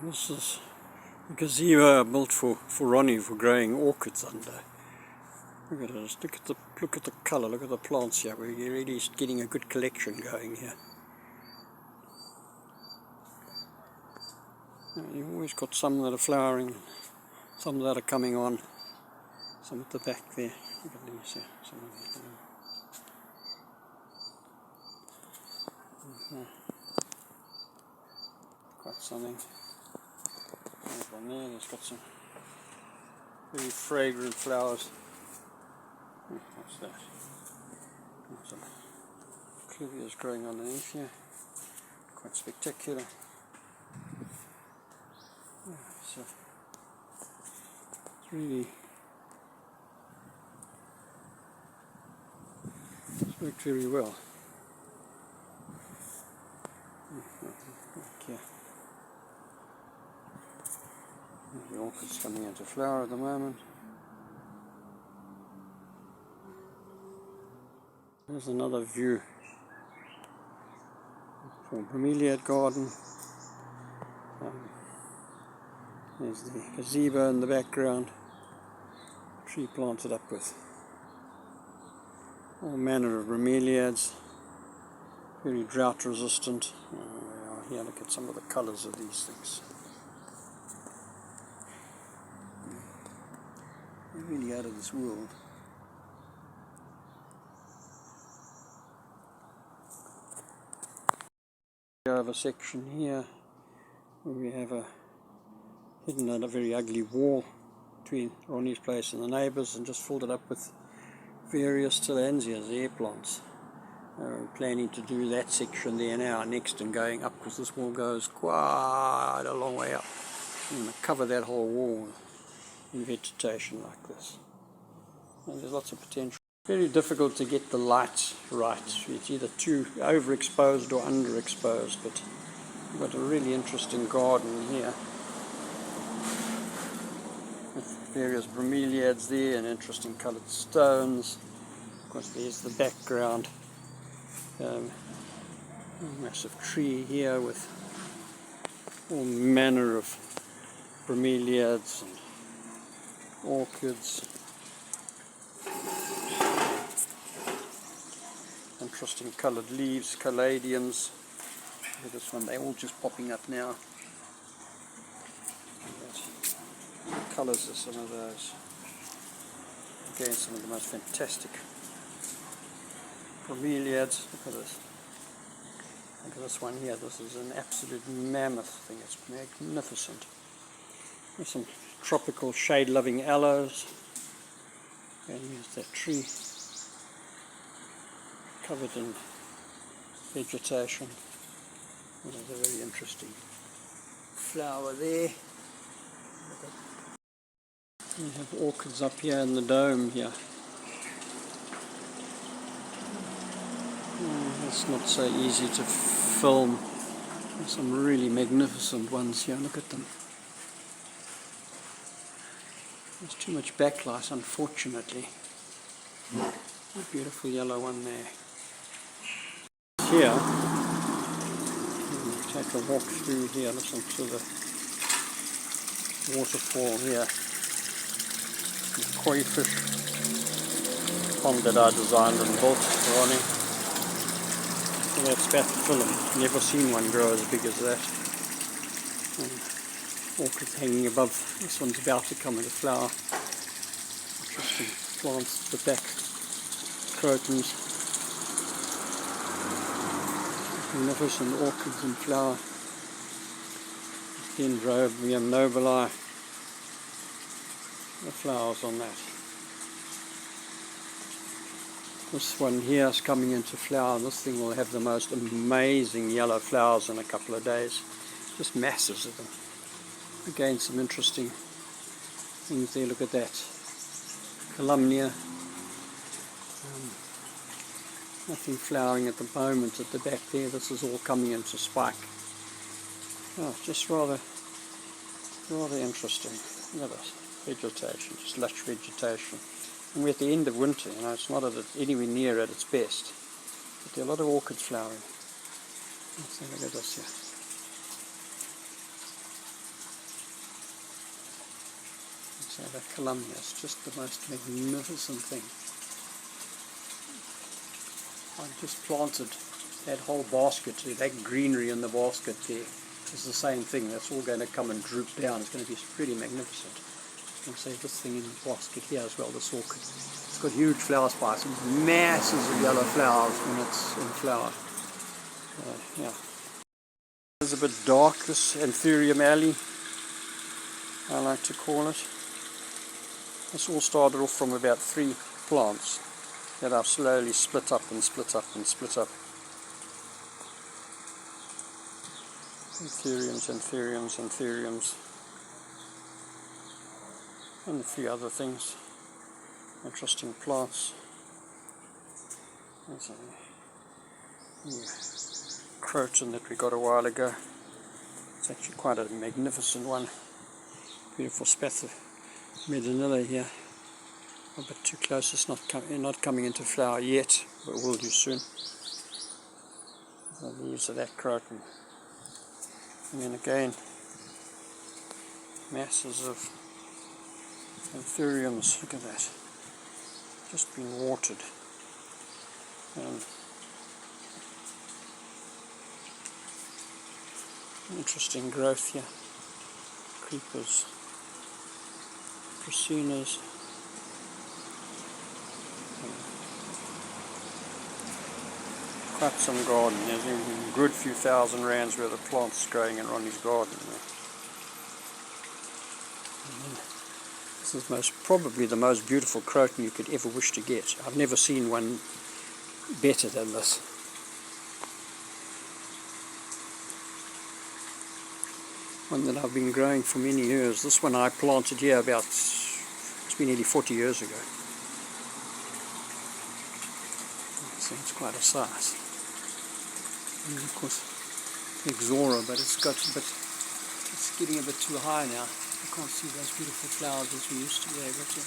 This is a gazebo I built for Ronnie for growing orchids under. Look at this, look at the colour, look at the plants here. We're really getting a good collection going here. You've always got some that are flowering, some that are coming on, some at the back there. Look at these here, some of them. Quite something. There's one there, it's got some very fragrant flowers. What's that? Some clivias growing underneath here. Quite spectacular. So it's really worked very well. Okay. The orchid's coming into flower at the moment. There's another view from bromeliad garden. There's the gazebo in the background, tree planted up with all manner of bromeliads, very drought resistant. Here, look at some of the colours of these things. They're really out of this world. We have a section here where we have hidden a very ugly wall between Ronnie's place and the neighbours, and just filled it up with various tillandsias, air plants. We're planning to do that section there now next, and going up, because this wall goes quite a long way up. I'm going to cover that whole wall in vegetation like this. And there's lots of potential. Very difficult to get the light right. It's either too overexposed or underexposed, but we've got a really interesting garden here with various bromeliads there and interesting coloured stones. Of course, there's the background. A massive tree here with all manner of bromeliads and orchids. Interesting coloured leaves, caladiums. Look at this one, they're all just popping up now. What colours are some of those? Again, some of the most fantastic bromeliads. Look at this. Look at this one here. This is an absolute mammoth thing. It's magnificent. There's some tropical shade-loving aloes. And here's that tree covered in vegetation. There's a very interesting flower there. We have orchids up here in the dome here. It's not so easy to film. There's some really magnificent ones here. Look at them. There's too much backlight, unfortunately. A beautiful yellow one there. Here, we'll take a walk through here, listen to the waterfall here. The koi fish pond that I designed and built for Ronnie. So that's bathyphyllum. Never seen one grow as big as that. Orchids hanging above. This one's about to come into flower. Interesting plants at the back. Crotons. Magnificent orchids in flower. Dendrobium nobili. The flowers on that. This one here is coming into flower. This thing will have the most amazing yellow flowers in a couple of days. Just masses of them. Again, some interesting things there. Look at that. Calumnia. Nothing flowering at the moment at the back there. This is all coming into spike. Oh, just rather interesting. Look at this. Vegetation, just lush vegetation. And we're at the end of winter, you know, it's not anywhere near at its best. But there are a lot of orchids flowering. Let's have a look at this here. So that Columbia is just the most magnificent thing. I just planted that whole basket, that greenery in the basket there. It's the same thing. That's all going to come and droop down. It's going to be pretty magnificent. I'll save this thing in the basket here as well, this orchid. It's got huge flower spikes, masses of yellow flowers when it's in flower. Yeah. It's a bit dark, this Anthurium alley, I like to call it. This all started off from about 3 plants that I've slowly split up and split up and split up. Anthuriums, Anthuriums, Anthuriums, and a few other things. Interesting plants. There's a new croton that we got a while ago. It's actually quite a magnificent one. Beautiful spatha medinilla here. A bit too close, it's not coming into flower yet, but will do soon. The leaves of that croton. And then again, masses of Anthuriums, look at that. Just been watered. Interesting growth here. Creepers, Pracinas. Quite some garden. There's a good few thousand rands worth of plants growing in Ronnie's garden. This is probably the most beautiful croton you could ever wish to get. I've never seen one better than this. One that I've been growing for many years. This one I planted here it's been nearly 40 years ago. So it's quite a size. And of course, Exora, but it's getting a bit too high now. I can't see those beautiful flowers as we used to be able to.